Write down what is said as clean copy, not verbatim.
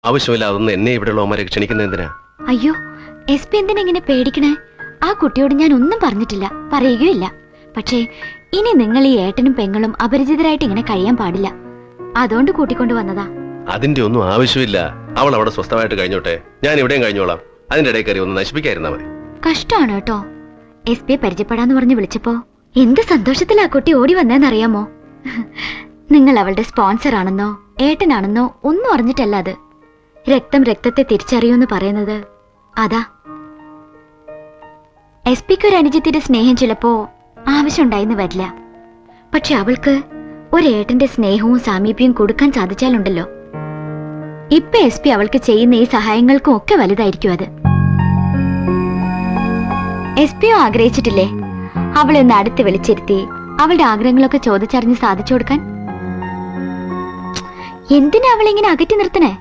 ആവശ്യമില്ലാതൊന്നും എന്നെ ഇവിടെയുള്ളവന്മാരെ ക്ഷണിക്കുന്ന എന്തിനാ? അയ്യോ, SP എന്തിനാ ഇങ്ങനെ പേടിക്കണേ? ആ കുട്ടിയോട് ഞാൻ ഒന്നും പറഞ്ഞിട്ടില്ല, പറയുകയില്ല. പക്ഷേ ഇനി നിങ്ങൾ ഈ ഏട്ടനും പെങ്ങളും അപരിചിതരായിട്ട് ഇങ്ങനെ കഴിയാൻ പാടില്ല. അതുകൊണ്ട് കൂട്ടിക്കൊണ്ടു വന്നതാ. അതിന്റെ ഒന്നും ആവശ്യമില്ല. അവൾ അവിടെ സ്വസ്ഥമായിട്ട് കഴിഞ്ഞോട്ടെ, ഞാൻ ഇവിടെയും കഴിഞ്ഞോളാം. അതിന്റെ ഇടയിൽ കയറി ഒന്ന് നശിപ്പിക്കാതിരുന്നാ മതി. കഷ്ടമാണ് കേട്ടോ. SP പരിചയപ്പെടാന്ന് പറഞ്ഞ് വിളിച്ചപ്പോ എന്ത് സന്തോഷത്തിലാ കുട്ടി ഓടി വന്നേന്നറിയാമോ? നിങ്ങൾ അവളുടെ സ്പോൺസർ ആണെന്നോ ഏട്ടനാണെന്നോ ഒന്നും അറിഞ്ഞിട്ടല്ല അത്. രക്തം രക്തത്തെ തിരിച്ചറിയൂന്ന് പറയുന്നത് അതാ. SP-ക്ക് ഒരു അനുജത്തിന്റെ സ്നേഹം ചിലപ്പോ ആവശ്യമുണ്ടായിന്ന് വരില്ല. പക്ഷെ അവൾക്ക് ഒരേട്ടന്റെ സ്നേഹവും സാമീപ്യവും കൊടുക്കാൻ സാധിച്ചാലുണ്ടല്ലോ, ഇപ്പൊ SP അവൾക്ക് ചെയ്യുന്ന ഈ സഹായങ്ങൾക്കും ഒക്കെ വലുതായിരിക്കും അത്. SP ആഗ്രഹിച്ചിട്ടില്ലേ അവളെ ഒന്ന് അടുത്ത് വിളിച്ചിരുത്തി അവളുടെ ആഗ്രഹങ്ങളൊക്കെ ചോദിച്ചറിഞ്ഞ് സാധിച്ചു കൊടുക്കാൻ? എന്തിനാ അവളിങ്ങനെ അകറ്റി നിർത്തണേ?